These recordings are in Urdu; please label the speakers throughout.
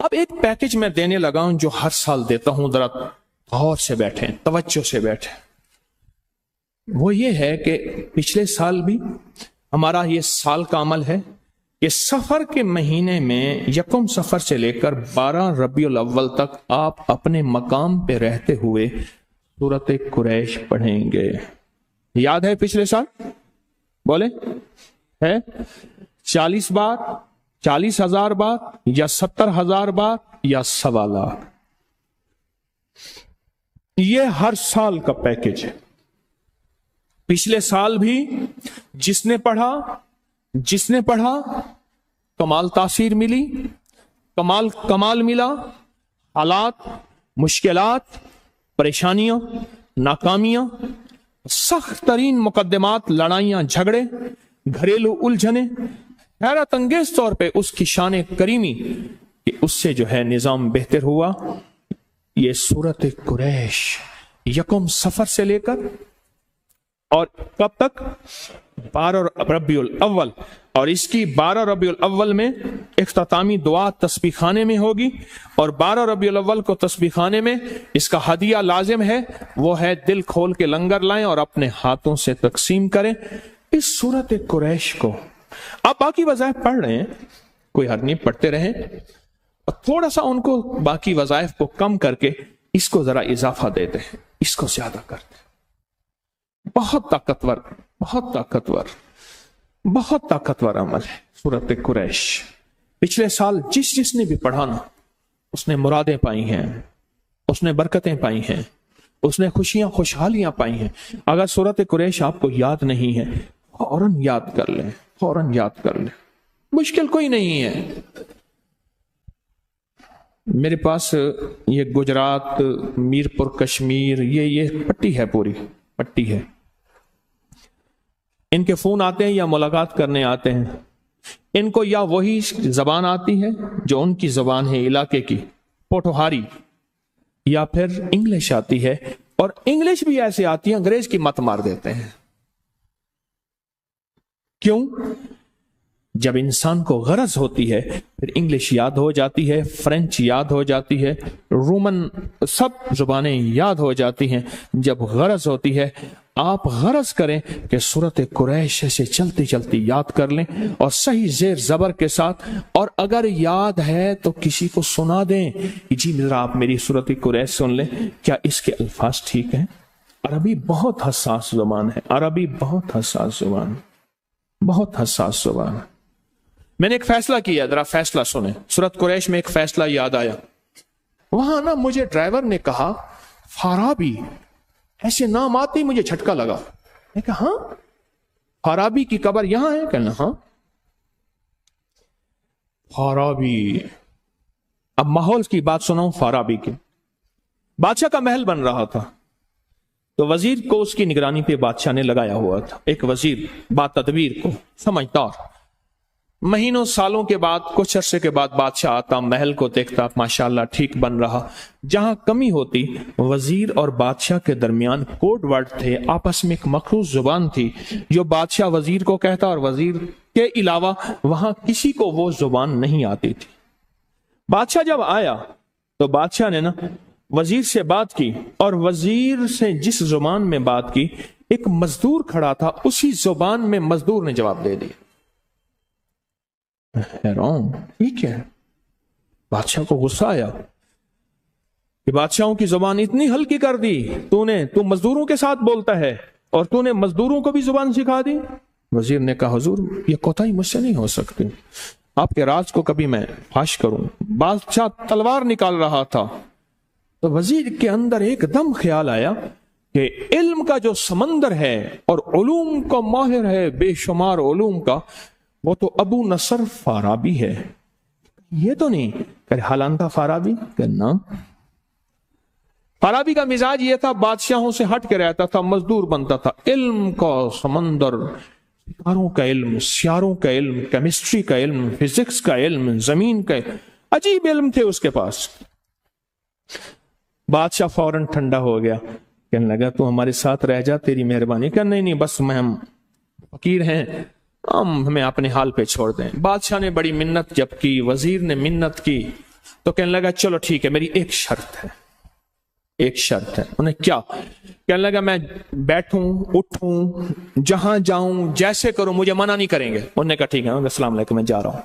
Speaker 1: اب ایک پیکج میں دینے لگا ہوں جو ہر سال دیتا ہوں، ذرا غور سے بیٹھیں، توجہ سے بیٹھیں۔ وہ یہ ہے کہ پچھلے سال بھی ہمارا یہ سال کا عمل ہے کہ سفر کے مہینے میں 1 سفر سے لے کر 12 ربیع الاول تک آپ اپنے مقام پہ رہتے ہوئے سورۃ قریش پڑھیں گے۔ یاد ہے پچھلے سال؟ بولے ہے 40 بار، 40,000 بار، یا 70,000 بار، یا 1.25 لاکھ؟ یہ ہر سال کا پیکج ہے۔ پچھلے سال بھی جس نے پڑھا کمال تاثیر ملی، کمال ملا۔ حالات، مشکلات، پریشانیاں، ناکامیاں، سخت ترین مقدمات، لڑائیاں، جھگڑے، گھریلو الجھنیں، حیرت انگیز طور پہ اس کی شان کریمی کہ اس سے جو ہے نظام بہتر ہوا۔ یہ سورۃ قریش 1 سفر سے لے کر اور کب تک؟ 12 ربیع الاول، اور اس کی 12 ربیع الاول میں اختتامی دعا تسبیح خانے میں ہوگی، اور 12 ربیع الاول کو تسبیح خانے میں اس کا ہدیہ لازم ہے، وہ ہے دل کھول کے لنگر لائیں اور اپنے ہاتھوں سے تقسیم کریں اس سورۃ قریش کو۔ آپ باقی وظائف پڑھ رہے ہیں، کوئی حرج نہیں، پڑھتے رہیں، اور تھوڑا سا ان کو باقی وظائف کو کم کر کے اس کو ذرا اضافہ دیتے ہیں، اس کو زیادہ کرتے ہیں۔ بہت طاقتور، بہت طاقتور، بہت طاقتور عمل ہے سورۃ قریش۔ پچھلے سال جس نے بھی پڑھا نا، اس نے مرادیں پائی ہیں، اس نے برکتیں پائی ہیں، اس نے خوشیاں، خوشحالیاں پائی ہیں۔ اگر سورۃ قریش آپ کو یاد نہیں ہے، فوراً یاد کر لیں، فوراً یاد کر لیں، مشکل کوئی نہیں ہے۔ میرے پاس یہ گجرات، میرپور کشمیر، یہ پٹی ہے، پوری پٹی ہے۔ ان کے فون آتے ہیں یا ملاقات کرنے آتے ہیں، ان کو یا وہی زبان آتی ہے جو ان کی زبان ہے علاقے کی، پوٹوہاری، یا پھر انگلش آتی ہے، اور انگلش بھی ایسے آتی ہے انگریز کی مت مار دیتے ہیں۔ کیوں؟ جب انسان کو غرض ہوتی ہے پھر انگلش یاد ہو جاتی ہے، فرینچ یاد ہو جاتی ہے، رومن، سب زبانیں یاد ہو جاتی ہیں جب غرض ہوتی ہے۔ آپ غرض کریں کہ سورۃ قریش سے چلتی چلتی یاد کر لیں، اور صحیح زیر زبر کے ساتھ، اور اگر یاد ہے تو کسی کو سنا دیں کہ جی ذرا آپ میری سورۃ قریش سن لیں، کیا اس کے الفاظ ٹھیک ہیں؟ عربی بہت حساس زبان ہے، عربی بہت حساس زبان، بہت حساس زبان۔ میں نے ایک فیصلہ کیا، ذرا فیصلہ سنیں۔ سورۃ قریش میں ایک فیصلہ یاد آیا، وہاں نا مجھے ڈرائیور نے کہا فارابی، ایسے نام آتے ہی مجھے جھٹکا لگا۔ میں کہا ہاں فارابی کی قبر یہاں ہے؟ کہنا ہاں فارابی۔ اب ماحول کی بات سناؤں فارابی کی۔ بادشاہ کا محل بن رہا تھا، تو وزیر کو اس کی نگرانی پہ بادشاہ نے لگایا ہوا تھا، ایک وزیر با تدبیر کو، سمجھدار۔ مہینوں سالوں کے بعد، کچھ عرصے کے بعد بادشاہ آتا، محل کو دیکھتا، ماشاءاللہ ٹھیک بن رہا۔ جہاں کمی ہوتی، وزیر اور بادشاہ کے درمیان کوڈ ورڈ تھے، آپس میں ایک مخصوص زبان تھی جو بادشاہ وزیر کو کہتا، اور وزیر کے علاوہ وہاں کسی کو وہ زبان نہیں آتی تھی۔ بادشاہ جب آیا تو بادشاہ نے نا وزیر سے بات کی، اور وزیر سے جس زبان میں بات کی، ایک مزدور کھڑا تھا، اسی زبان میں مزدور نے جواب دے دیا۔ حیران، یہ کیا ہے؟ بادشاہ کو غصہ آیا کہ بادشاہوں کی زبان اتنی ہلکی کر دی تو مزدوروں کے ساتھ بولتا ہے، اور تو نے مزدوروں کو بھی زبان سکھا دی۔ وزیر نے کہا حضور یہ کوتاہی مجھ سے نہیں ہو سکتی، آپ کے راز کو کبھی میں فاش کروں۔ بادشاہ تلوار نکال رہا تھا، تو وزیر کے اندر ایک دم خیال آیا کہ علم کا جو سمندر ہے اور علوم کا ماہر ہے، بے شمار علوم کا، وہ تو ابو نصر فارابی ہے، یہ تو نہیں کہ حالانکہ فارابی کرنا۔ فارابی کا مزاج یہ تھا، بادشاہوں سے ہٹ کے رہتا تھا، مزدور بنتا تھا۔ علم کا سمندر، ستاروں کا علم، سیاروں کا علم، کیمسٹری کا علم، فزکس کا علم، زمین کا علم، عجیب علم تھے اس کے پاس۔ بادشاہ فوراً ٹھنڈا ہو گیا، کہنے لگا تو ہمارے ساتھ رہ جا، تیری مہربانی۔ کہ نہیں بس ہم فقیر ہیں، ہمیں اپنے حال پہ چھوڑ دیں۔ بادشاہ نے بڑی منت جب کی، وزیر نے منت کی، تو کہنے لگا چلو ٹھیک ہے، میری ایک شرط ہے، ایک شرط ہے۔ انہیں کیا؟ کہنے لگا میں بیٹھوں اٹھوں جہاں جاؤں جیسے کروں مجھے منع نہیں کریں گے۔ انہوں نے کہا ٹھیک ہے، السلام علیکم میں جا رہا ہوں۔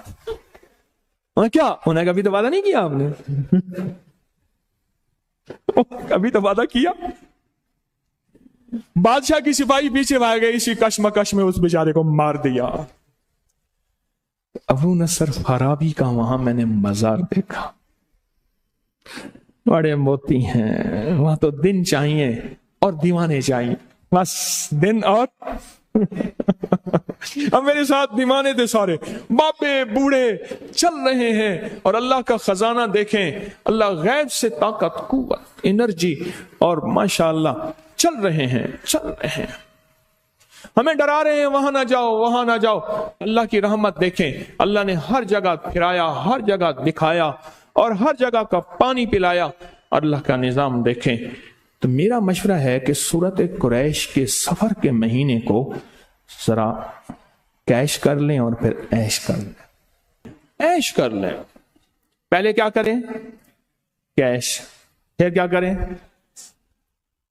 Speaker 1: انہیں کیا؟ انہوں نے کہا ابھی تو وعدہ نہیں کیا آپ نے؟ ابھی تو وعدہ کیا۔ بادشاہ کی سپاہی پیچھے بھاگ گئے، اسی کشمکش میں اس بیچارے کو مار دیا۔ ابو نصر فارابی کا وہاں میں نے مزار دیکھا، بڑے موتی ہیں وہاں، تو دن چاہیے اور دیوانے چاہیے، بس دن اور اب میرے ساتھ دیوانے تھے سارے، باپے بوڑھے چل رہے ہیں، اور اللہ کا خزانہ دیکھیں، اللہ غیب سے طاقت قوت انرجی اور ماشاءاللہ چل رہے ہیں چل رہے ہیں، ہمیں ڈرا رہے ہیں وہاں نہ جاؤ وہاں نہ جاؤ۔ اللہ کی رحمت دیکھیں، اللہ نے ہر جگہ پھرایا، ہر جگہ دکھایا اور ہر جگہ کا پانی پلایا، اللہ کا نظام دیکھیں۔ تو میرا مشورہ ہے کہ سورۃ قریش کے سفر کے مہینے کو ذرا کیش کر لیں اور پھر عیش کر لیں، عیش کر لیں۔ پہلے کیا کریں؟ کیش، پھر کیا کریں؟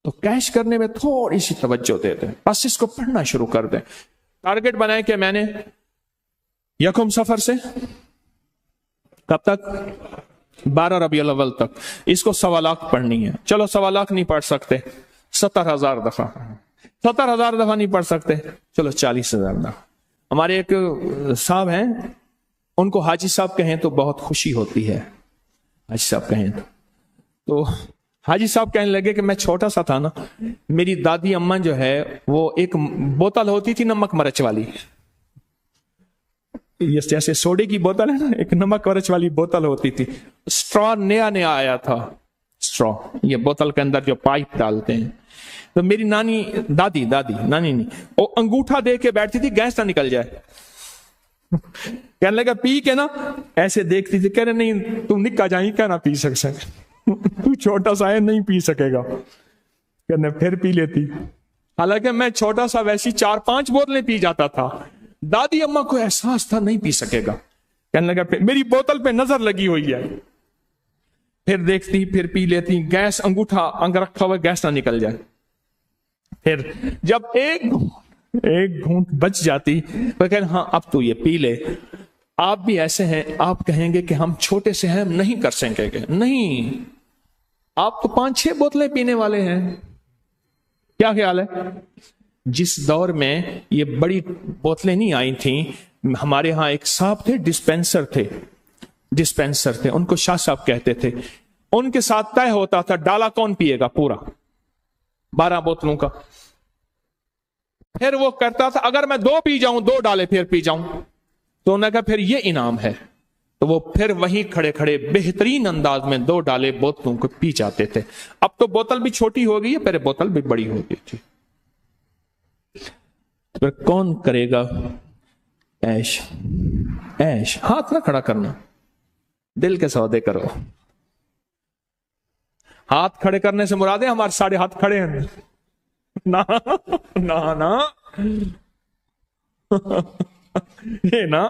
Speaker 1: تو کیش کرنے میں تھوڑی سی توجہ دے دیں، بس اس کو پڑھنا شروع کر دیں۔ ٹارگٹ بنائیں کہ میں نے یکم سفر سے کب تک؟ 12 ربیع الاول تک اس کو 1.25 لاکھ پڑھنی ہے۔ چلو 1.25 لاکھ نہیں پڑھ سکتے، 70,000 دفعہ، 70,000 دفعہ نہیں پڑھ سکتے، چلو 40,000 دفعہ۔ ہمارے ایک صاحب ہیں، ان کو حاجی صاحب کہیں تو بہت خوشی ہوتی ہے، حاجی صاحب کہیں تو حاجی صاحب کہنے لگے کہ میں چھوٹا سا تھا نا، میری دادی اماں جو ہے وہ ایک بوتل ہوتی تھی نمک مرچ والی، جیسے سوڈے کی بوتل ہے نا، ایک نمک مرچ والی بوتل ہوتی تھی، اسٹرا نیا نیا آیا تھا، اسٹرا یہ بوتل کے اندر جو پائپ ڈالتے ہیں، تو میری نانی دادی نانی نہیں، وہ انگوٹھا دے کے بیٹھتی تھی گیس نہ نکل جائے، کہنے لگا پی کے نا ایسے دیکھتی تھی، کہہ رہے نہیں تم نکا جائیں کیا نہ پی سکے، تو چھوٹا سا ہے نہیں پی سکے گا، کہنے پھر پی لیتی، حالانکہ میں چھوٹا سا ویسی 4-5 بوتلیں پی جاتا تھا، دادی اماں کو احساس تھا نہیں پی سکے گا، کہنے لگا میری بوتل پہ نظر لگی ہوئی ہے، پھر دیکھتی پھر پی لیتی، گیس انگوٹھا انگ رکھا ہوا گیس نہ نکل جائے، پھر جب ایک گھونٹ بچ جاتی تو کہنے ہاں اب تو یہ پی لے۔ آپ بھی ایسے ہیں، آپ کہیں گے کہ ہم چھوٹے سے ہیں ہم نہیں کر سکیں گے، نہیں، آپ تو 5-6 بوتلیں پینے والے ہیں، کیا خیال ہے؟ جس دور میں یہ بڑی بوتلیں نہیں آئی تھیں، ہمارے ہاں ایک صاحب تھے، ڈسپینسر تھے، ان کو شاہ صاحب کہتے تھے، ان کے ساتھ طے ہوتا تھا ڈالا کون پیے گا پورا 12 بوتلوں کا، پھر وہ کرتا تھا اگر میں 2 پی جاؤں 2 ڈالے پھر پی جاؤں، تو انہوں نے کہا پھر یہ انعام ہے، تو وہ پھر وہیں کھڑے کھڑے بہترین انداز میں 2 ڈالے بوتلوں کو پی جاتے تھے۔ اب تو بوتل بھی چھوٹی ہو گئی ہے، پہلے بوتل بھی بڑی ہو گئی تھی۔ پھر کون کرے گا عیش؟ عیش ہاتھ نہ کھڑا کرنا، دل کے سودے کرو۔ ہاتھ کھڑے کرنے سے مراد ہے ہمارے سارے ہاتھ کھڑے ہیں، نا یہ نا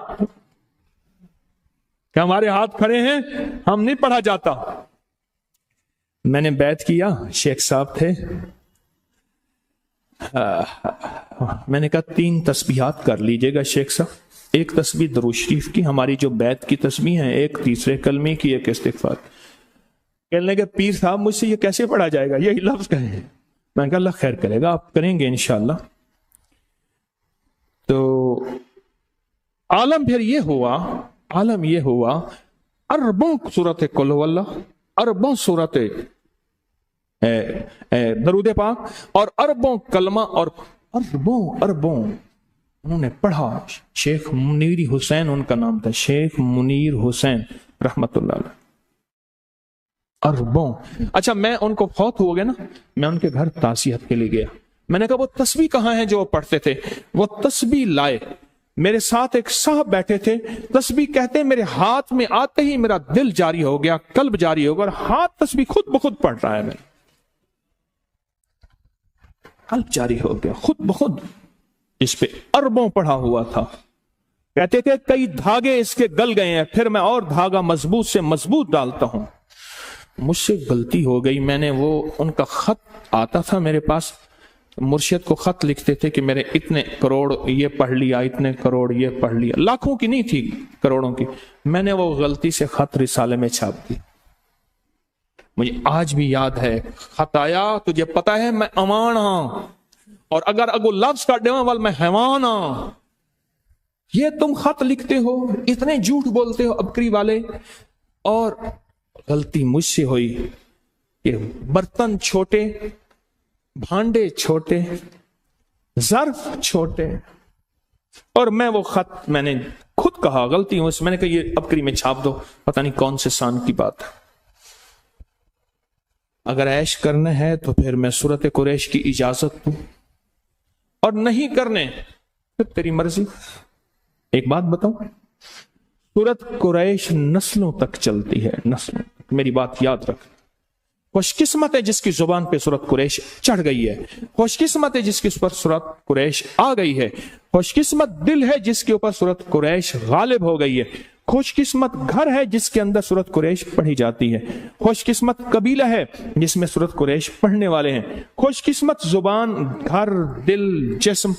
Speaker 1: کہ ہمارے ہاتھ کھڑے ہیں، ہم نہیں پڑھا جاتا۔ میں نے بیعت کیا، شیخ صاحب تھے، میں نے کہا 3 تسبیحات کر لیجئے گا شیخ صاحب، ایک تسبیح درود شریف کی، ہماری جو بیعت کی تسبیح ہے، ایک تیسرے کلمے کی، ایک استغفار۔ کہنے لگے پیر صاحب مجھ سے یہ کیسے پڑھا جائے گا، یہی لفظ کہیں۔ میں نے کہا اللہ خیر کرے گا، آپ کریں گے انشاءاللہ۔ تو عالم پھر یہ ہوا اربوں صورت قل هو اللہ، اربوں صورت درود پاک، اور اربوں کلمہ، اور اربوں انہوں نے پڑھا۔ شیخ منیر حسین ان کا نام تھا، شیخ منیر حسین رحمت اللہ علیہ، اربوں۔ اچھا میں ان کو فوت ہو گئے نا، میں ان کے گھر تعزیت کے لیے گیا، میں نے کہا وہ تسبیح کہاں ہیں جو وہ پڑھتے تھے؟ وہ تسبیح لائے، میرے ساتھ ایک صاحب بیٹھے تھے، تسبیح کہتے ہیں میرے ہاتھ میں آتے ہی میرا دل جاری ہو گیا، قلب جاری ہو گیا، اور ہاتھ تسبیح خود بخود پڑھ رہا ہے، میرا قلب جاری ہو گیا خود بخود، جس پہ اربوں پڑھا ہوا تھا۔ کہتے تھے کئی دھاگے اس کے گل گئے ہیں، پھر میں اور دھاگا مضبوط سے مضبوط ڈالتا ہوں۔ مجھ سے غلطی ہو گئی، میں نے وہ ان کا خط آتا تھا میرے پاس، مرشد کو خط لکھتے تھے کہ میرے اتنے کروڑ یہ پڑھ لیا، اتنے کروڑ یہ پڑھ لیا، لاکھوں کی نہیں تھی، کروڑوں کی۔ میں نے وہ غلطی سے خط رسالے میں چھاپ دی۔ مجھے آج بھی یاد ہے، خط آیا، تجھے پتا ہے میں امان ہاں، اور اگر اگو لفظ کا ڈیواں وال میں حیوان ہاں، یہ تم خط لکھتے ہو، اتنے جھوٹ بولتے ہو ابکری والے۔ اور غلطی مجھ سے ہوئی کہ برتن چھوٹے، بھانڈے چھوٹے، ظرف چھوٹے، اور میں وہ خط میں نے خود کہا غلطی ہوں، میں نے کہا یہ ابکری میں چھاپ دو، پتہ نہیں کون سے سان کی بات ہے۔ اگر عیش کرنا ہے تو پھر میں سورت قریش کی اجازت دوں، اور نہیں کرنے تو تیری مرضی۔ ایک بات بتاؤں، سورت قریش نسلوں تک چلتی ہے، نسلوں تک، میری بات یاد رکھ۔ خوش قسمت ہے جس کی زبان پہ سورت قریش چڑھ گئی ہے، خوش قسمت ہے جس کی اس پر سورت قریش آ گئی ہے، خوش قسمت دل ہے جس کے اوپر سورت قریش غالب ہو گئی ہے، خوش قسمت گھر ہے جس کے اندر سورت قریش پڑھی جاتی ہے، خوش قسمت قبیلہ ہے جس میں سورت قریش پڑھنے والے ہیں، خوش قسمت زبان، گھر، دل، جسم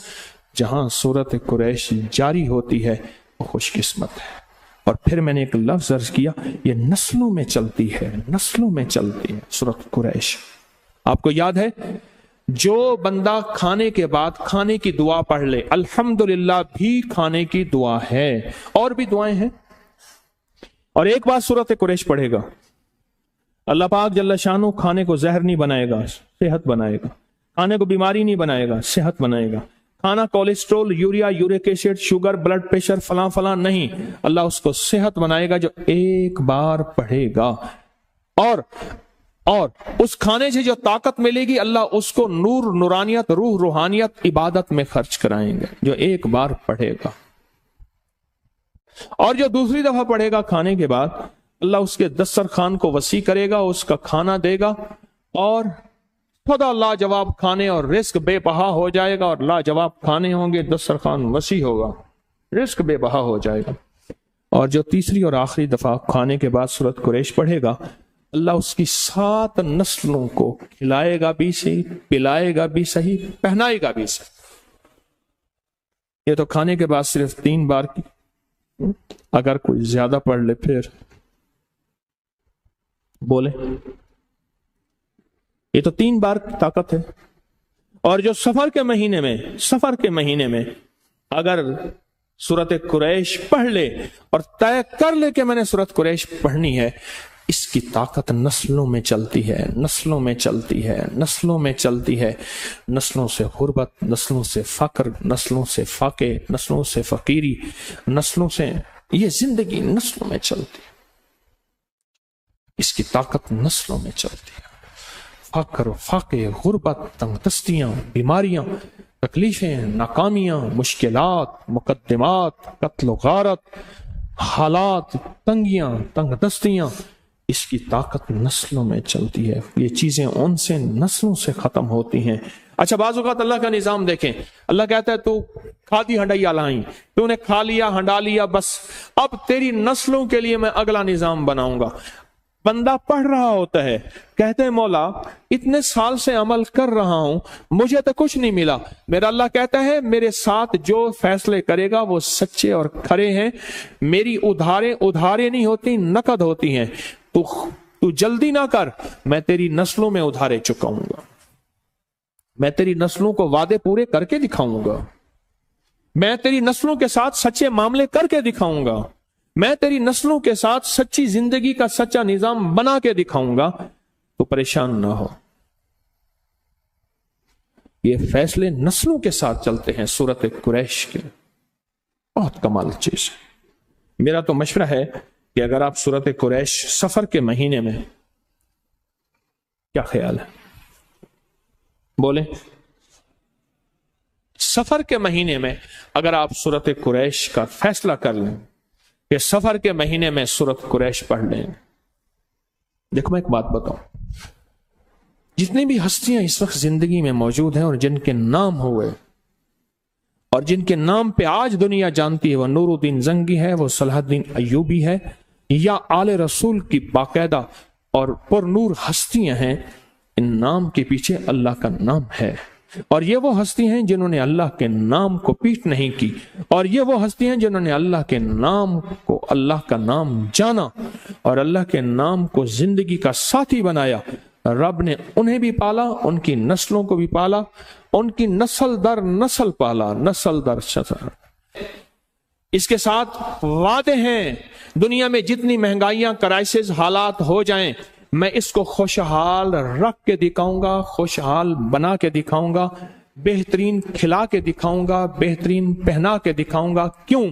Speaker 1: جہاں سورت قریش جاری ہوتی ہے، وہ خوش قسمت ہے۔ اور پھر میں نے ایک لفظ عرض کیا، یہ نسلوں میں چلتی ہے، نسلوں میں چلتی ہے سورت قریش۔ آپ کو یاد ہے، جو بندہ کھانے کے بعد کھانے کی دعا پڑھ لے، الحمدللہ بھی کھانے کی دعا ہے، اور بھی دعائیں ہیں، اور ایک بات سورت قریش پڑھے گا، اللہ پاک جل شانہ کھانے کو زہر نہیں بنائے گا، صحت بنائے گا، کھانے کو بیماری نہیں بنائے گا، صحت بنائے گا، کھانا cholesterol, urea, uric acid, sugar, blood pressure, فلاں فلاں نہیں، اللہ اس کو صحت بنائے گا جو ایک بار پڑھے گا۔ اور اس کھانے سے جو طاقت ملے گی، اللہ اس کو نور، نورانیت، روح، روحانیت، عبادت میں خرچ کرائیں گے جو ایک بار پڑھے گا۔ اور جو دوسری دفعہ پڑھے گا کھانے کے بعد، اللہ اس کے دسترخوان کو وسیع کرے گا، اس کا کھانا دے گا، اور خدا لاجواب کھانے اور رزق بے بہا ہو جائے گا، اور لاجواب کھانے ہوں گے، دسترخوان وسیع ہوگا، رزق بے بہا ہو جائے گا۔ اور جو تیسری اور آخری دفعہ کھانے کے بعد سورت قریش پڑھے گا، اللہ اس کی 7 نسلوں کو کھلائے گا بھی صحیح، پلائے گا بھی صحیح، پہنائے گا بھی صحیح۔ یہ تو کھانے کے بعد صرف 3 بار کی، اگر کوئی زیادہ پڑھ لے پھر بولے، یہ تو 3 بار کی طاقت ہے۔ اور جو سفر کے مہینے میں اگر سورت قریش پڑھ لے اور طے کر لے کہ میں نے سورت قریش پڑھنی ہے، اس کی طاقت نسلوں میں چلتی ہے، نسلوں میں چلتی ہے، نسلوں میں چلتی ہے، نسلوں سے غربت، نسلوں سے فقر، نسلوں سے فاقے، نسلوں سے فقیری، نسلوں سے یہ زندگی نسلوں میں چلتی ہے، اس کی طاقت نسلوں میں چلتی ہے۔ فقر، فاقے، غربت، تنگ دستیاں، بیماریاں، تکلیفیں، ناکامیاں، مشکلات، مقدمات، قتل و غارت، حالات، تنگیاں، تنگ دستیاں، اس کی طاقت نسلوں میں چلتی ہے۔ یہ چیزیں ان سے نسلوں سے ختم ہوتی ہیں۔ اچھا، بعض اوقات اللہ کا نظام دیکھیں، اللہ کہتا ہے تو کھادی ہنڈیا لائیں، تو نے کھا لیا، ہنڈا لیا، بس اب تیری نسلوں کے لیے میں اگلا نظام بناؤں گا۔ بندہ پڑھ رہا ہوتا ہے، کہتے ہیں مولا اتنے سال سے عمل کر رہا ہوں، مجھے تو کچھ نہیں ملا۔ میرا اللہ کہتا ہے میرے ساتھ جو فیصلے کرے گا وہ سچے اور کھرے ہیں، میری ادھارے نہیں ہوتی، نقد ہوتی ہیں۔ تو جلدی نہ کر، میں تیری نسلوں میں ادھارے چکاؤں گا، میں تیری نسلوں کو وعدے پورے کر کے دکھاؤں گا، میں تیری نسلوں کے ساتھ سچے معاملے کر کے دکھاؤں گا، میں تیری نسلوں کے ساتھ سچی زندگی کا سچا نظام بنا کے دکھاؤں گا، تو پریشان نہ ہو۔ یہ فیصلے نسلوں کے ساتھ چلتے ہیں سورت قریش کے، بہت کمال چیز ہے۔ میرا تو مشورہ ہے کہ اگر آپ سورت قریش سفر کے مہینے میں، کیا خیال ہے؟ بولیں، سفر کے مہینے میں اگر آپ سورت قریش کا فیصلہ کر لیں کہ سفر کے مہینے میں سورت قریش پڑھ لیں۔ دیکھو میں ایک بات بتاؤں، جتنی بھی ہستیاں اس وقت زندگی میں موجود ہیں اور جن کے نام ہوئے، اور جن کے نام پہ آج دنیا جانتی ہے وہ نور الدین زنگی ہے، وہ صلاح الدین ایوبی ہے، یا آل رسول کی باقاعدہ اور پر نور ہستیاں ہیں، ان نام کے پیچھے اللہ کا نام ہے، اور یہ وہ ہستی ہیں جنہوں نے اللہ کے نام کو پیٹ نہیں کی، اور یہ وہ ہستی ہیں جنہوں نے اللہ کے نام کو، اللہ کا نام جانا اور اللہ کے نام کو زندگی کا ساتھی بنایا۔ رب نے انہیں بھی پالا، ان کی نسلوں کو بھی پالا، ان کی نسل در نسل پالا، نسل در نسل۔ اس کے ساتھ وعدے ہیں، دنیا میں جتنی مہنگائیاں، کرائسس، حالات ہو جائیں، میں اس کو خوشحال رکھ کے دکھاؤں گا، خوشحال بنا کے دکھاؤں گا، بہترین کھلا کے دکھاؤں گا، بہترین پہنا کے دکھاؤں گا۔ کیوں؟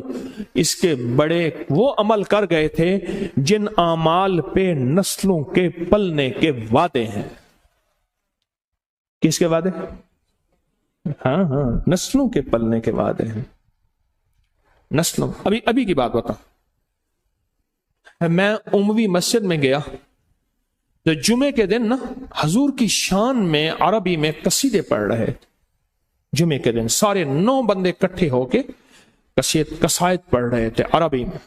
Speaker 1: اس کے بڑے وہ عمل کر گئے تھے جن اعمال پہ نسلوں کے پلنے کے وعدے ہیں۔ کس کے وعدے؟ ہاں نسلوں کے پلنے کے وعدے ہیں، نسلوں۔ ابھی کی بات بتا، میں اموی مسجد میں گیا تو جمعے کے دن نا حضور کی شان میں عربی میں قصیدے پڑھ رہے تھے۔ جمعے کے دن سارے 9 بندے اکٹھے ہو کے قصائد پڑھ رہے تھے عربی میں۔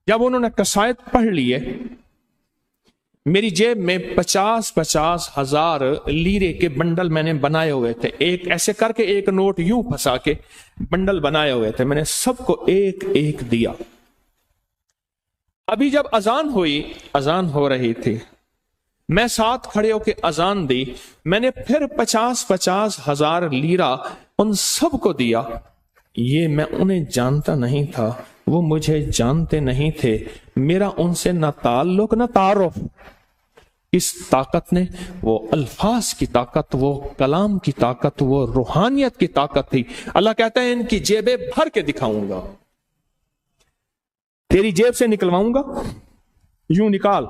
Speaker 1: جب انہوں نے قصائد پڑھ لیے، میری جیب میں 50,000 ہزار لیرے کے بنڈل میں نے بنائے ہوئے تھے، ایک ایسے کر کے ایک نوٹ یوں پھنسا کے بنڈل بنائے ہوئے تھے، میں نے سب کو ایک ایک دیا۔ ابھی جب اذان ہوئی، اذان ہو رہی تھی، میں ساتھ کھڑے ہو کے اذان دی، میں نے پھر 50,000 ہزار لیرہ ان سب کو دیا۔ یہ میں انہیں جانتا نہیں تھا، وہ مجھے جانتے نہیں تھے، میرا ان سے نہ تعلق نہ تعارف۔ اس طاقت نے، وہ الفاظ کی طاقت، وہ کلام کی طاقت، وہ روحانیت کی طاقت تھی۔ اللہ کہتا ہے ان کی جیبیں بھر کے دکھاؤں گا، تیری جیب سے نکلواؤں گا، یوں نکال۔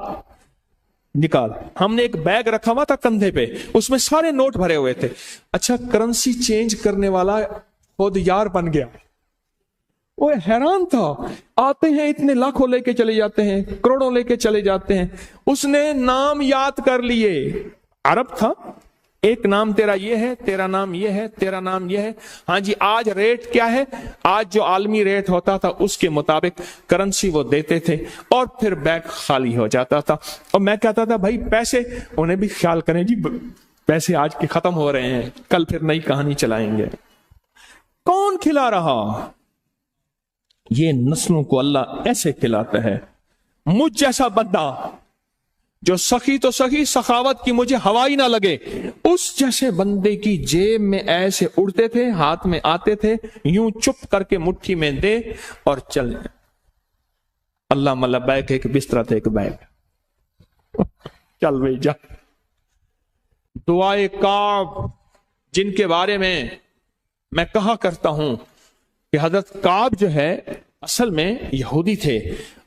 Speaker 1: ہم نے ایک بیگ رکھا ہوا تھا کندھے پہ، اس میں سارے نوٹ بھرے ہوئے تھے۔ اچھا کرنسی چینج کرنے والا خود یار بن گیا، وہ حیران تھا، آتے ہیں اتنے لاکھوں لے کے چلے جاتے ہیں، کروڑوں لے کے چلے جاتے ہیں۔ اس نے نام یاد کر لیے، عرب تھا، ایک نام تیرا یہ ہے، تیرا نام یہ ہے، تیرا نام یہ ہے، ہاں جی آج ریٹ کیا ہے، آج جو عالمی ریٹ ہوتا تھا اس کے مطابق کرنسی وہ دیتے تھے، اور پھر بیگ خالی ہو جاتا تھا۔ اور میں کہتا تھا بھائی پیسے، انہیں بھی خیال کریں جی پیسے آج کے ختم ہو رہے ہیں، کل پھر نئی کہانی چلائیں گے۔ کون کھلا رہا؟ یہ نسلوں کو اللہ ایسے کھلاتا ہے۔ مجھ جیسا بندہ جو سخی تو سخی، سخاوت کی مجھے ہوا ہی نہ لگے، اس جیسے بندے کی جیب میں ایسے اڑتے تھے، ہاتھ میں آتے تھے، یوں چپ کر کے مٹھی میں دے اور چل جائے۔ اللہ ملا بیگ ایک بستر تھا، ایک بیگ، چل بھائی جا۔ دعائے کعب، جن کے بارے میں کہا کرتا ہوں کہ حضرت کعب جو ہے اصل میں یہودی تھے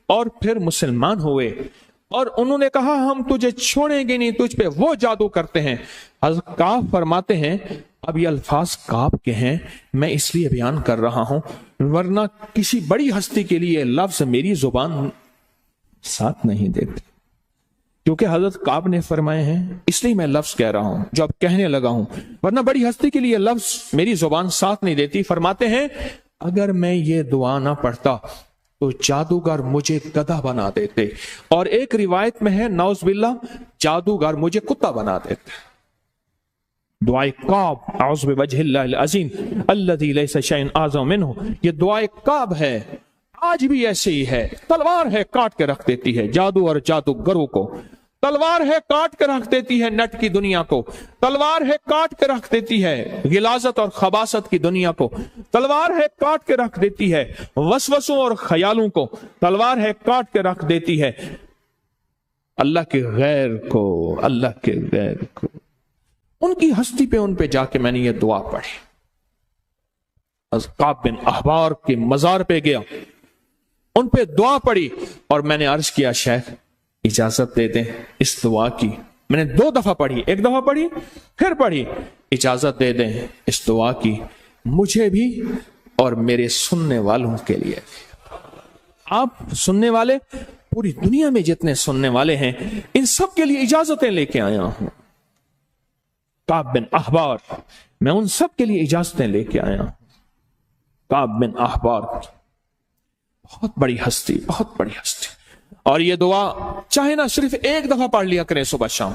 Speaker 1: اور پھر مسلمان ہوئے، اور انہوں نے کہا ہم تجھے چھوڑیں گے نہیں، تجھ پہ وہ جادو کرتے ہیں۔ حضرت کعب فرماتے ہیں، اب یہ الفاظ کعب کے ہیں، میں اس لیے بیان کر رہا ہوں، ورنہ کسی بڑی ہستی کے لیے لفظ میری زبان ساتھ نہیں دیتے، کیونکہ حضرت کعب نے فرمائے ہیں، اس لیے میں لفظ کہہ رہا ہوں جو اب کہنے لگا ہوں، ورنہ بڑی ہستی کے لیے لفظ میری زبان ساتھ نہیں دیتی۔ فرماتے ہیں اگر میں یہ دعا نہ پڑھتا تو جادوگر مجھے گدھا بنا دیتے، اور ایک روایت میں ہے نعوذ باللہ جادوگر مجھے کتا بنا دیتے۔ دعائے کعب، اعوذ بوجہ اللہ العظیم الذی لیس شیء اعظم منہ، یہ دعائے کعب ہے، آج بھی ایسے ہی ہے۔ تلوار ہے کاٹ کے رکھ دیتی ہے جادو اور جادوگروں کو، تلوار ہے کاٹ کے رکھ دیتی ہے نٹ کی دنیا کو، تلوار ہے کاٹ کے رکھ دیتی ہے غلاظت اور خباثت کی دنیا کو، تلوار ہے کاٹ کے رکھ دیتی ہے وسوسوں اور خیالوں کو، تلوار ہے کاٹ کے رکھ دیتی ہے اللہ کے غیر کو، اللہ کے غیر کو۔ ان کی ہستی پہ، ان پہ جا کے میں نے یہ دعا پڑھی۔ کعب بن احبار کے مزار پہ گیا، ان پہ دعا پڑھی، اور میں نے عرض کیا شیخ اجازت دے دیں اس دعا کی۔ میں نے 2 دفعہ پڑھی، 1 دفعہ پڑھی پھر پڑھی، اجازت دے دیں اس دعا کی، مجھے بھی اور میرے سننے والوں کے لیے۔ آپ سننے والے، پوری دنیا میں جتنے سننے والے ہیں، ان سب کے لیے اجازتیں لے کے آیا ہوں۔ کعب بن احبار، میں ان سب کے لیے اجازتیں لے کے آیا ہوں۔ کعب بن احبار کی، بہت بڑی ہستی، بہت بڑی ہستی. اور یہ دعا چاہے نا صرف ایک دفعہ پڑھ لیا کریں صبح شام.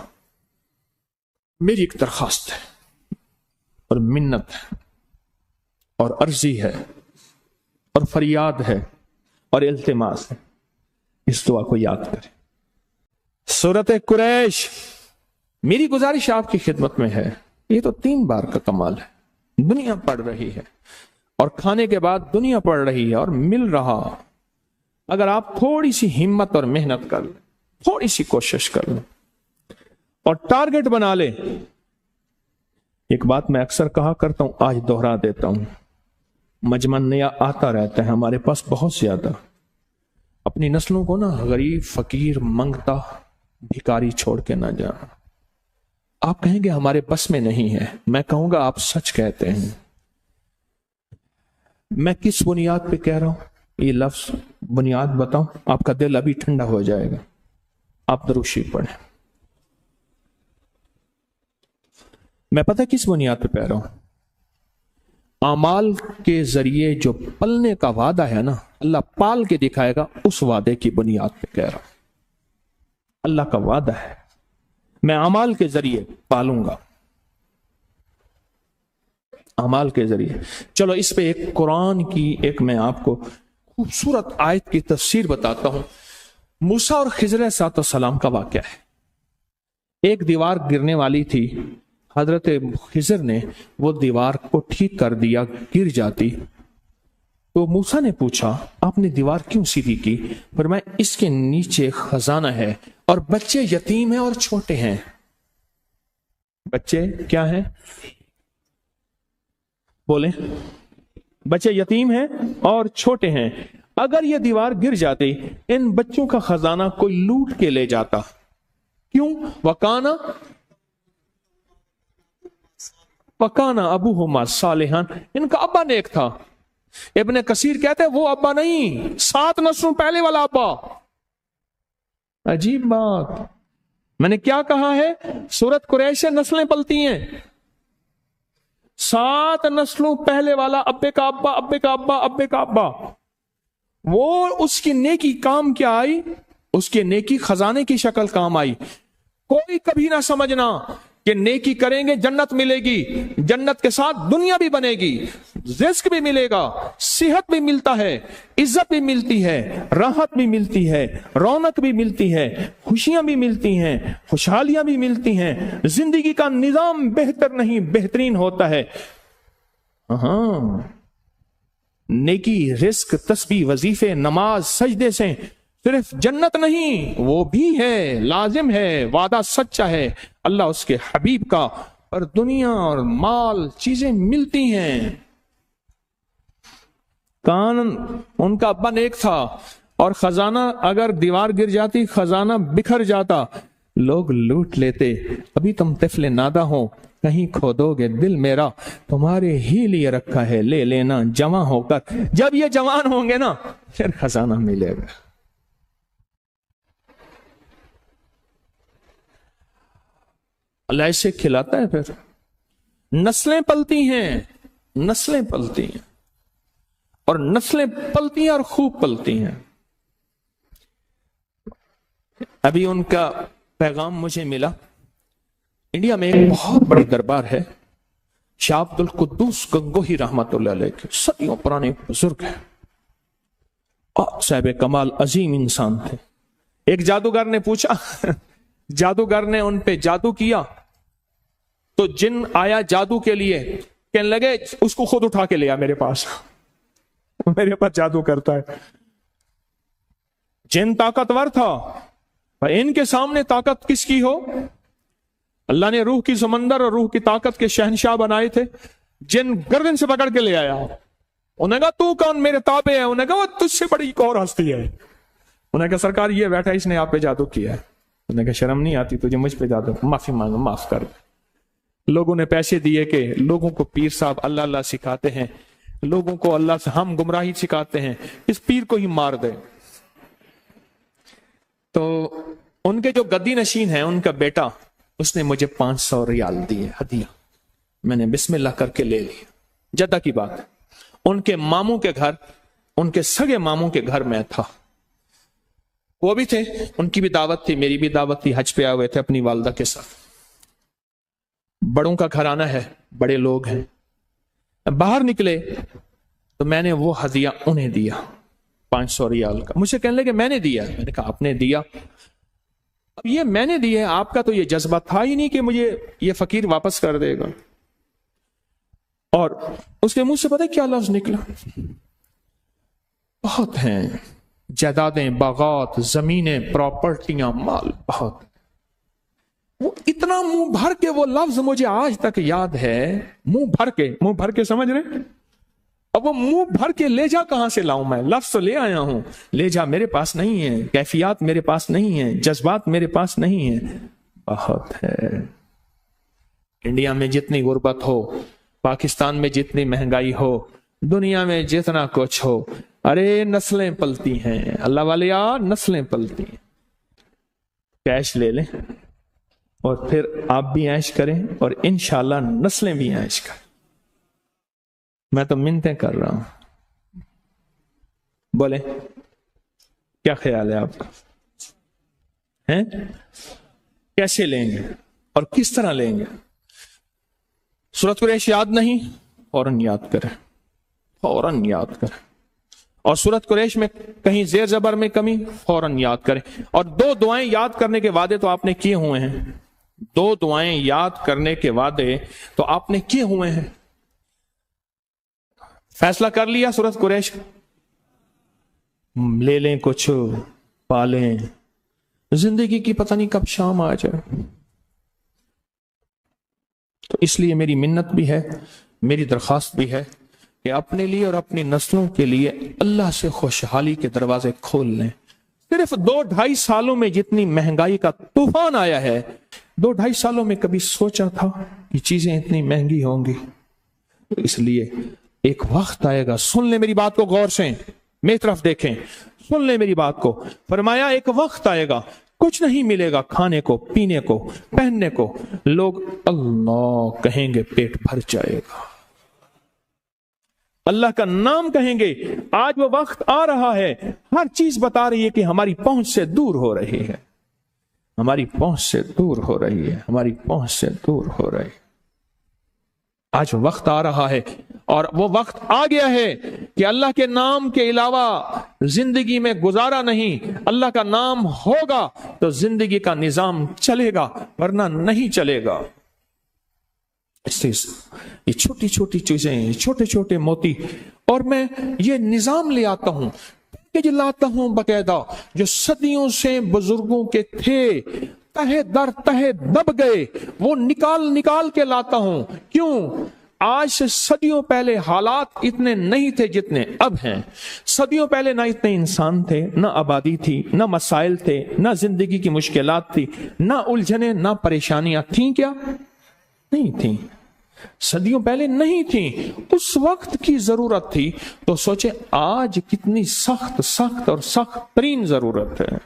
Speaker 1: میری ایک درخواست ہے اور منت ہے اور عرضی ہے اور فریاد ہے اور التماس ہے، اس دعا کو یاد کریں. سورۃ قریش میری گزارش آپ کی خدمت میں ہے. یہ تو 3 بار کا کمال ہے. دنیا پڑھ رہی ہے اور کھانے کے بعد دنیا پڑھ رہی ہے اور مل رہا. اگر آپ تھوڑی سی ہمت اور محنت کر لیں، تھوڑی سی کوشش کر لیں اور ٹارگٹ بنا لیں. ایک بات میں اکثر کہا کرتا ہوں، آج دوہرا دیتا ہوں. مجمع نیا آتا رہتا ہے ہمارے پاس بہت زیادہ. اپنی نسلوں کو نا غریب، فقیر، منگتا، بھکاری چھوڑ کے نہ جانا. آپ کہیں گے ہمارے بس میں نہیں ہے، میں کہوں گا آپ سچ کہتے ہیں. میں کس بنیاد پہ کہہ رہا ہوں یہ لفظ؟ بنیاد بتاؤں، آپ کا دل ابھی ٹھنڈا ہو جائے گا. آپ درود شریف پڑھیں. میں پتہ کس بنیاد پہ کہہ رہا ہوں؟ اعمال کے ذریعے جو پلنے کا وعدہ ہے نا، اللہ پال کے دکھائے گا، اس وعدے کی بنیاد پہ کہہ رہا ہوں. اللہ کا وعدہ ہے میں اعمال کے ذریعے پالوں گا، اعمال کے ذریعے. چلو اس پہ ایک قرآن کی ایک میں آپ کو خوبصورت آیت کی تفسیر بتاتا ہوں. موسیٰ اور خضر علیہ السلام کا واقعہ ہے. ایک دیوار گرنے والی تھی، حضرت خضر نے وہ دیوار کو ٹھیک کر دیا، گر جاتی. تو موسیٰ نے پوچھا آپ نے دیوار کیوں سیدھی کی؟ فرمایا اس کے نیچے خزانہ ہے اور بچے یتیم ہیں اور چھوٹے ہیں. بچے کیا ہیں؟ بولیں. بچے یتیم ہیں اور چھوٹے ہیں. اگر یہ دیوار گر جاتی ان بچوں کا خزانہ کوئی لوٹ کے لے جاتا. کیوں؟ وکانا ابوہما صالحا، ان کا ابا نیک تھا. ابن کثیر کہتے ہیں وہ ابا نہیں، 7 نسلوں پہلے والا ابا. عجیب بات. میں نے کیا کہا ہے؟ سورۃ قریش سے نسلیں پلتی ہیں. 7 نسلوں پہلے والا ابے کا ابا، ابے کا ابا، ابے کا ابا. وہ اس کی نیکی کام کیا آئی؟ اس کی نیکی خزانے کی شکل کام آئی. کوئی کبھی نہ سمجھنا کہ نیکی کریں گے جنت ملے گی. جنت کے ساتھ دنیا بھی بنے گی، رزق بھی ملے گا، صحت بھی ملتا ہے، عزت بھی ملتی ہے، راحت بھی ملتی ہے، رونق بھی ملتی ہے، خوشیاں بھی ملتی ہیں، خوشحالیاں بھی ملتی ہیں. زندگی کا نظام بہتر نہیں بہترین ہوتا ہے. ہاں، نیکی، رزق، تسبیح، وظیفے، نماز، سجدے سے صرف جنت نہیں، وہ بھی ہے، لازم ہے، وعدہ سچا ہے اللہ اس کے حبیب کا. اور دنیا اور مال چیزیں ملتی ہیں. کان ان کا ابا نیک تھا اور خزانہ اگر دیوار گر جاتی خزانہ بکھر جاتا، لوگ لوٹ لیتے. ابھی تم طفل نادہ ہو، کہیں کھودو گے دل میرا، تمہارے ہی لیے رکھا ہے لے لینا جوان ہو کر. جب یہ جوان ہوں گے نا پھر خزانہ ملے گا. اللہ ایسے کھلاتا ہے. پھر نسلیں پلتی ہیں، نسلیں پلتی ہیں اور نسلیں پلتی ہیں اور خوب پلتی ہیں. ابھی ان کا پیغام مجھے ملا. انڈیا میں ایک بہت بڑی دربار ہے، شاہ عبد القدوس گنگوہی رحمت اللہ علیہ کے صدیوں پرانے بزرگ ہیں اور صاحب کمال عظیم انسان تھے. ایک جادوگر نے پوچھا، جادوگر نے ان پہ جادو کیا تو جن آیا جادو کے لیے، کہنے لگے اس کو خود اٹھا کے لیا میرے پاس، میرے پاس جادو کرتا ہے. جن طاقتور تھا، ان کے سامنے طاقت کس کی ہو؟ اللہ نے روح کی سمندر اور روح کی طاقت کے شہنشاہ بنائے تھے. جن گردن سے پکڑ کے لے آیا. انہیں کہا تو کون؟ میرے تابع ہے. انہیں کہا وہ تجھ سے بڑی ایک اور ہستی ہے. انہیں کہا سرکار یہ بیٹھا اس نے آپ پہ جادو کیا ہے. انہیں کہا شرم نہیں آتی تجھے مجھ پہ جادو؟ معافی مانگو، معاف کر. لوگوں نے پیسے دیے کہ لوگوں کو پیر صاحب اللہ اللہ سکھاتے ہیں، لوگوں کو اللہ سے ہم گمراہی سکھاتے ہیں، اس پیر کو ہی مار دے. تو ان کے جو گدی نشین ہیں، ان کا بیٹا، اس نے مجھے 500 ریال دیے ہدیہ. میں نے بسم اللہ کر کے لے لیا. جدہ کی بات ہے. ان کے ماموں کے گھر، ان کے سگے ماموں کے گھر میں تھا، وہ بھی تھے، ان کی بھی دعوت تھی، میری بھی دعوت تھی، حج پہ آئے ہوئے تھے اپنی والدہ کے ساتھ، بڑوں کا گھرانہ ہے، بڑے لوگ ہیں، باہر نکلے تو میں نے وہ ہدیہ انہیں دیا 500 ریال کا، مجھے کہنے لگے میں نے دیا، میں نے کہا آپ نے دیا، اب یہ میں نے دیا، آپ کا تو یہ جذبہ تھا ہی نہیں کہ مجھے یہ فقیر واپس کر دے گا، اور اس کے منہ سے پتہ کیا لفظ نکلا، بہت ہیں جائیدادیں، باغات، زمینیں، پراپرٹیاں، مال بہت، وہ اتنا منہ بھر کے وہ لفظ مجھے آج تک یاد ہے، منہ بھر کے سمجھ رہے، اب وہ منہ بھر کے لے جا کہاں سے لاؤں میں، لفظ تو لے آیا ہوں، لے جا میرے پاس نہیں ہے، کیفیات میرے پاس نہیں ہیں، جذبات میرے پاس نہیں ہیں، بہت ہے، انڈیا میں جتنی غربت ہو، پاکستان میں جتنی مہنگائی ہو، دنیا میں جتنا کچھ ہو، ارے نسلیں پلتی ہیں، اللہ والے یار نسلیں پلتی ہیں، کیش لے لیں اور پھر آپ بھی عیش کریں اور انشاءاللہ نسلیں بھی عیش کریں، میں تو منتیں کر رہا ہوں، بولیں کیا خیال ہے آپ کا، ہیں کیسے لیں گے اور کس طرح لیں گے؟ سورۃ قریش یاد نہیں؟ فوراً یاد کریں، فوراً یاد کریں، اور سورۃ قریش میں کہیں زیر زبر میں کمی، فوراً یاد کریں، اور 2 دعائیں یاد کرنے کے وعدے تو آپ نے کیے ہوئے ہیں، 2 دعائیں یاد کرنے کے وعدے تو آپ نے کیے ہوئے ہیں، فیصلہ کر لیا سورۃ قریش، لے لیں کچھ، پالیں، زندگی کی پتہ نہیں کب شام آ جائے، تو اس لیے میری منت بھی ہے، میری درخواست بھی ہے کہ اپنے لیے اور اپنی نسلوں کے لیے اللہ سے خوشحالی کے دروازے کھول لیں۔ صرف 2-2.5 سالوں میں جتنی مہنگائی کا طوفان آیا ہے، 2-2.5 سالوں میں کبھی سوچا تھا کہ چیزیں اتنی مہنگی ہوں گی؟ اس لیے ایک وقت آئے گا، سن لیں میری بات کو غور سے، میری طرف دیکھیں، سن لیں میری بات کو، فرمایا ایک وقت آئے گا کچھ نہیں ملے گا، کھانے کو، پینے کو، پہننے کو، لوگ اللہ کہیں گے پیٹ بھر جائے گا، اللہ کا نام کہیں گے، آج وہ وقت آ رہا ہے، ہر چیز بتا رہی ہے کہ ہماری پہنچ سے دور ہو رہی ہے، ہماری پہنچ سے دور ہو رہی ہے، ہماری پہنچ سے دور ہو رہی ہے، آج وقت آ رہا ہے، اور وہ وقت آ گیا ہے کہ اللہ کے نام کے علاوہ زندگی میں گزارا نہیں، اللہ کا نام ہوگا تو زندگی کا نظام چلے گا، ورنہ نہیں چلے گا۔ یہ چھوٹی چھوٹی چیزیں، چھوٹے چھوٹے موتی، اور میں یہ نظام لے آتا ہوں، پیکج لاتا ہوں باقاعدہ، جو صدیوں سے بزرگوں کے تھے، تہے در تہے دب گئے، وہ نکال کے لاتا ہوں۔ کیوں؟ آج سے صدیوں پہلے حالات اتنے نہیں تھے جتنے اب ہیں، صدیوں پہلے نہ اتنے انسان تھے، نہ آبادی تھی، نہ مسائل تھے، نہ زندگی کی مشکلات تھی، نہ الجھنیں، نہ پریشانیاں تھیں، کیا نہیں تھیں؟ صدیوں پہلے نہیں تھیں، اس وقت کی ضرورت تھی، تو سوچے آج کتنی سخت اور سخت ترین ضرورت ہے،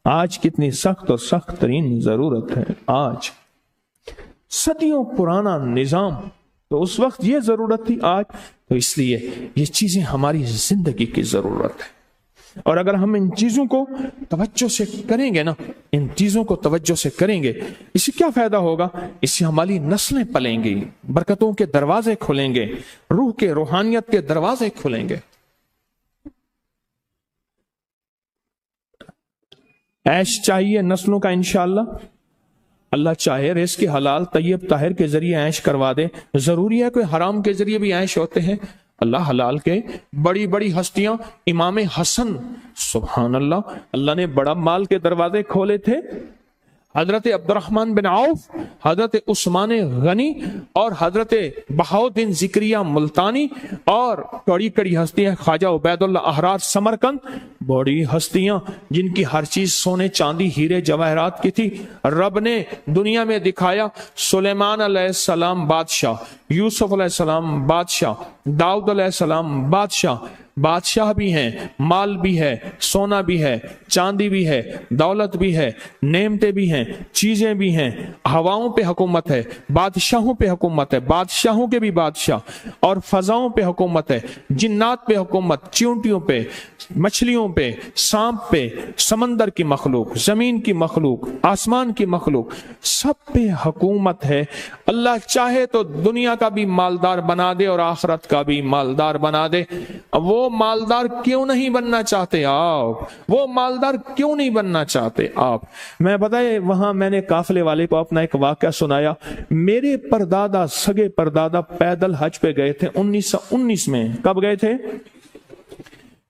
Speaker 1: آج کتنی سخت اور سخت ترین ضرورت ہے، آج صدیوں پرانا نظام، تو اس وقت یہ ضرورت تھی، آج تو اس لیے یہ چیزیں ہماری زندگی کی ضرورت ہے، اور اگر ہم ان چیزوں کو توجہ سے کریں گے نا، ان چیزوں کو توجہ سے کریں گے، اس سے کیا فائدہ ہوگا؟ اس سے ہماری نسلیں پلیں گی، برکتوں کے دروازے کھلیں گے، روح کے، روحانیت کے دروازے کھلیں گے۔ عیش چاہیے نسلوں کا انشاءاللہ، اللہ چاہے رزق حلال طیب طاہر کے ذریعے عیش کروا دے، ضروری ہے کوئی حرام کے ذریعے بھی عیش ہوتے ہیں؟ اللہ حلال کے، بڑی بڑی ہستیاں، امام حسن، سبحان اللہ، اللہ نے بڑا مال کے دروازے کھولے تھے، حضرت عبد الرحمن بن عوف، حضرت عثمان غنی، اور حضرت بہاؤالدین ذکریہ ملتانی، اور کڑی کڑی ہستیاں، خواجہ عبید اللہ احرار سمرقند، بڑی ہستیاں جن کی ہر چیز سونے چاندی ہیرے جواہرات کی تھی۔ رب نے دنیا میں دکھایا، سلیمان علیہ السلام بادشاہ، یوسف علیہ السلام بادشاہ، داؤد علیہ السلام بادشاہ، بادشاہ بھی ہیں، مال بھی ہے، سونا بھی ہے، چاندی بھی ہے، دولت بھی ہے، نعمتیں بھی ہیں، چیزیں بھی ہیں، ہواؤں پہ حکومت ہے، بادشاہوں پہ حکومت ہے، بادشاہوں کے بھی بادشاہ، اور فضاؤں پہ حکومت ہے، جنات پہ حکومت، چیونٹیوں پہ، مچھلیوں پہ، سانپ پہ، سمندر کی مخلوق، زمین کی مخلوق، آسمان کی مخلوق، سب پہ حکومت ہے۔ اللہ چاہے تو دنیا کا بھی مالدار بنا دے اور آخرت کا بھی مالدار بنا دے۔ وہ مالدار کیوں نہیں بننا چاہتے آپ؟ وہ مالدار کیوں نہیں بننا چاہتے آپ؟ میں بتائے وہاں میں نے قافلے والے کو اپنا ایک واقعہ سنایا۔ میرے پردادا، سگے پردادا پیدل حج پہ گئے تھے 1919 میں۔ کب گئے تھے؟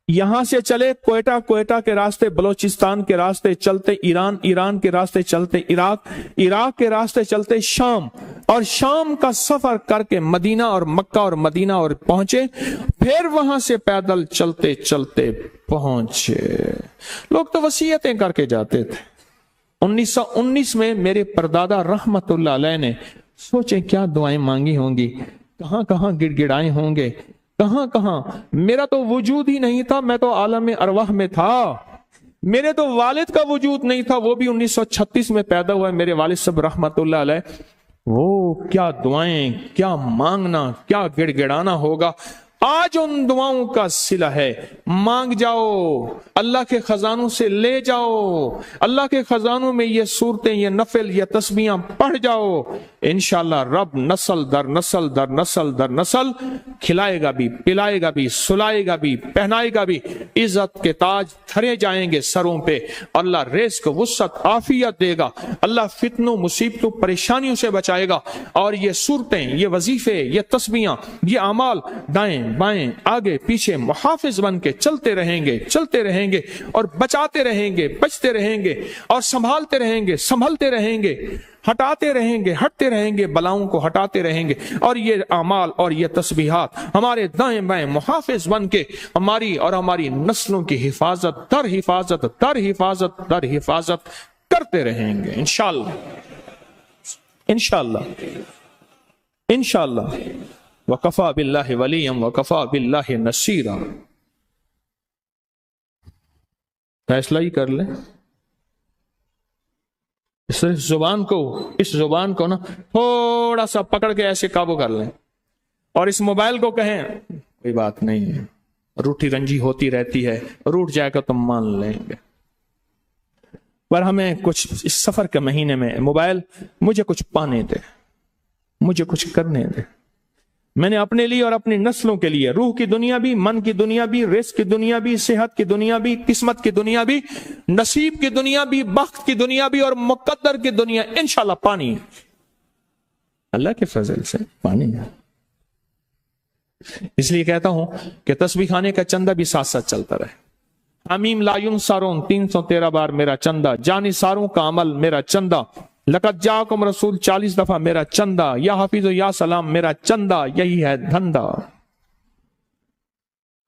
Speaker 1: یہاں سے چلے کوئٹہ، کوئٹہ کے راستے بلوچستان کے راستے چلتے ایران، ایران کے راستے چلتے عراق، عراق کے راستے چلتے شام، اور شام کا سفر کر کے مدینہ اور مکہ اور مدینہ اور پہنچے، پھر وہاں سے پیدل چلتے چلتے پہنچے۔ لوگ تو وصیتیں کر کے جاتے تھے۔ 1919 میں میرے پردادا رحمت اللہ علیہ نے سوچے کیا دعائیں مانگی ہوں گی، کہاں کہاں گڑ گڑائے ہوں گے، کہاں کہاں۔ میرا تو وجود ہی نہیں تھا، میں تو عالم ارواح میں تھا۔ میرے تو والد کا وجود نہیں تھا، وہ بھی 1936 میں پیدا ہوا ہے، میرے والد صاحب رحمت اللہ علیہ۔ وہ کیا دعائیں، کیا مانگنا، کیا گڑ گڑانا ہوگا۔ آج ان دعاؤں کا صلہ ہے۔ مانگ جاؤ، اللہ کے خزانوں سے لے جاؤ، اللہ کے خزانوں میں یہ صورتیں، یہ نفل، یہ تسبیحاں پڑھ جاؤ، انشاءاللہ رب نسل در نسل در نسل در نسل کھلائے گا بھی، پلائے گا بھی، سلائے گا بھی، پہنائے گا بھی، عزت کے تاج دھرے جائیں گے سروں پہ، اللہ رزق، وسعت، عافیت دے گا، اللہ فتنوں، مصیبتوں، پریشانیوں سے بچائے گا۔ اور یہ صورتیں، یہ وظیفے، یہ تسبیحاں، یہ اعمال دائیں بائیں آگے پیچھے محافظ بن کے چلتے رہیں گے، چلتے رہیں گے، اور بچاتے رہیں گے، بچتے رہیں گے، اور سنبھالتے رہیں گے، سنبھلتے رہیں گے، ہٹاتے رہیں گے، ہٹتے رہیں گے، بلاؤں کو ہٹاتے رہیں گے۔ اور یہ اعمال اور یہ تسبیحات ہمارے دائیں بائیں محافظ بن کے ہماری اور ہماری نسلوں کی حفاظت در حفاظت در حفاظت در حفاظت کرتے رہیں گے انشاءاللہ، انشاءاللہ، انشاءاللہ۔ وَكَفَى بِاللَّهِ وَلِيًّا وَكَفَى بِاللَّهِ نَصِيرًا۔ فیصلہ ہی کر لیں۔ اس زبان کو نا تھوڑا سا پکڑ کے ایسے قابو کر لیں، اور اس موبائل کو کہیں کوئی بات نہیں ہے، روٹی رنجی ہوتی رہتی ہے، روٹ جائے گا تو مان لیں گے، پر ہمیں کچھ اس سفر کے مہینے میں موبائل مجھے کچھ پانے دے، مجھے کچھ کرنے دے۔ میں نے اپنے لیے اور اپنی نسلوں کے لیے روح کی دنیا بھی، من کی دنیا بھی، رزق کی دنیا بھی، صحت کی دنیا بھی، قسمت کی دنیا بھی، نصیب کی دنیا بھی، بخت کی دنیا بھی، اور مقدر کی دنیا انشاءاللہ پانی ہے، اللہ کے فضل سے پانی ہے۔ اس لیے کہتا ہوں کہ تسبیح خانے کا چندہ بھی ساتھ ساتھ چلتا رہے۔ حمیم لا ینصرون 313 بار میرا چندہ، جانصاروں کا عمل میرا چندہ، لقد جاءکم رسول 40 دفعہ میرا چندہ، یا حافظ و یا سلام میرا چندہ، یہی ہے دھندہ۔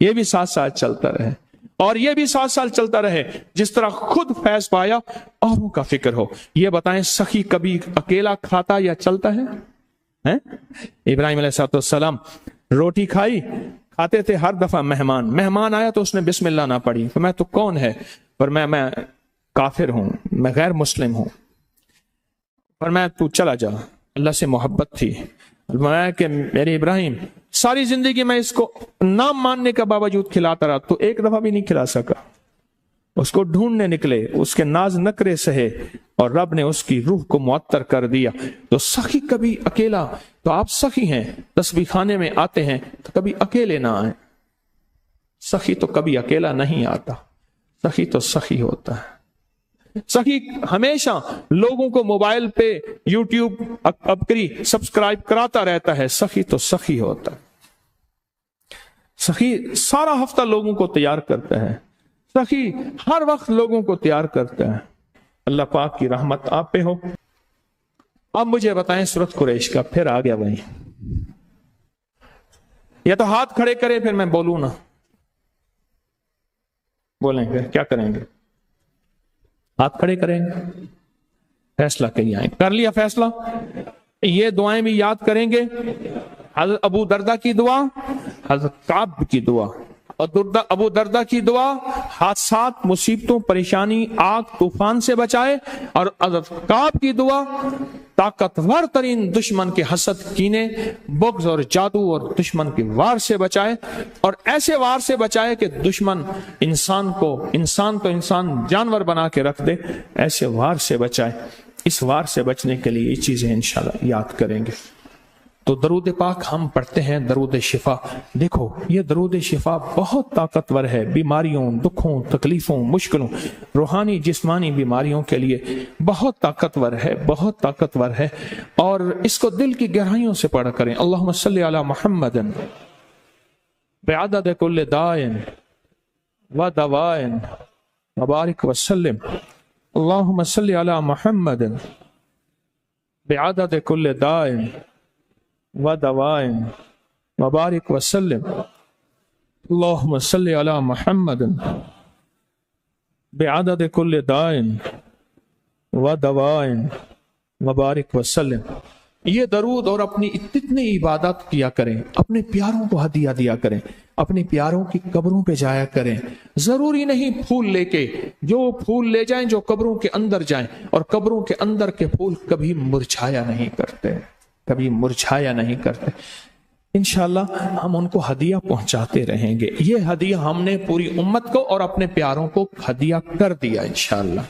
Speaker 1: یہ بھی ساتھ ساتھ چلتا رہے، اور یہ بھی ساتھ ساتھ چلتا رہے۔ جس طرح خود فیض پایا اوروں کا فکر ہو۔ یہ بتائیں سخی کبھی اکیلا کھاتا یا چلتا ہے؟ ابراہیم علیہ السلام روٹی کھاتے تھے، ہر دفعہ مہمان آیا تو اس نے بسم اللہ نہ پڑھی، تو میں تو کون ہے، پر میں کافر ہوں، میں غیر مسلم ہوں، پر میں تو چلا جا۔ اللہ سے محبت تھی، میں کہ میرے ابراہیم ساری زندگی میں اس کو نام ماننے کے باوجود کھلاتا رہا، تو ایک دفعہ بھی نہیں کھلا سکا۔ اس کو ڈھونڈنے نکلے، اس کے ناز نکرے سہے، اور رب نے اس کی روح کو معطر کر دیا۔ تو سخی کبھی اکیلا، تو آپ سخی ہیں، تسبیح خانے میں آتے ہیں تو کبھی اکیلے نہ آئیں۔ سخی تو کبھی اکیلا نہیں آتا، سخی تو سخی ہوتا ہے۔ سخی ہمیشہ لوگوں کو موبائل پہ یوٹیوب ابکری سبسکرائب کراتا رہتا ہے، سخی تو سخی ہوتا ہے۔ سخی سارا ہفتہ لوگوں کو تیار کرتا ہے، سخی ہر وقت لوگوں کو تیار کرتا ہے۔ اللہ پاک کی رحمت آپ پہ ہو۔ اب مجھے بتائیں سورۃ قریش کا، پھر آ گیا وہی، یا تو ہاتھ کھڑے کرے پھر میں بولوں نا، بولیں گے کیا کریں گے؟ ہاتھ کھڑے کریں گے، فیصلہ کہیں آئیں۔ کر لیا فیصلہ؟ یہ دعائیں بھی یاد کریں گے، حضرت ابو دردہ کی دعا، حضرت کعب کی دعا، اور ابو دردا کی دعا حادثات، مصیبتوں، پریشانی، آگ، طوفان سے بچائے، اور حضرت کعب کی دعا طاقتور ترین دشمن کے حسد، کینے، بغض اور جادو اور دشمن کی وار سے بچائے، اور ایسے وار سے بچائے کہ دشمن انسان تو انسان جانور بنا کے رکھ دے، ایسے وار سے بچائے۔ اس وار سے بچنے کے لیے یہ چیزیں انشاءاللہ یاد کریں گے۔ تو درود پاک ہم پڑھتے ہیں، درود شفا۔ دیکھو یہ درود شفا بہت طاقتور ہے، بیماریوں، دکھوں، تکلیفوں، مشکلوں، روحانی جسمانی بیماریوں کے لیے بہت طاقتور ہے، بہت طاقتور ہے، اور اس کو دل کی گہرائیوں سے پڑھا کریں۔ اللہم صلی علی محمد بعدد کل دائن و دوائن وبارک وسلم۔ اللہم صلی علی محمد بعدد کل دائن و دوائن وبارک وسلم۔ اللہم صلی علی محمد بعدد کل دائن و دوائن وبارک وسلم۔ یہ درود اور اپنی اتنی عبادت کیا کریں، اپنے پیاروں کو ہدیہ دیا کریں، اپنے پیاروں کی قبروں پہ جایا کریں۔ ضروری نہیں پھول لے کے، جو پھول لے جائیں جو قبروں کے اندر جائیں، اور قبروں کے اندر کے پھول کبھی مرجھایا نہیں کرتے، کبھی مرجھایا نہیں کرتے۔ انشاءاللہ ہم ان کو ہدیہ پہنچاتے رہیں گے۔ یہ ہدیہ ہم نے پوری امت کو اور اپنے پیاروں کو ہدیہ کر دیا انشاءاللہ۔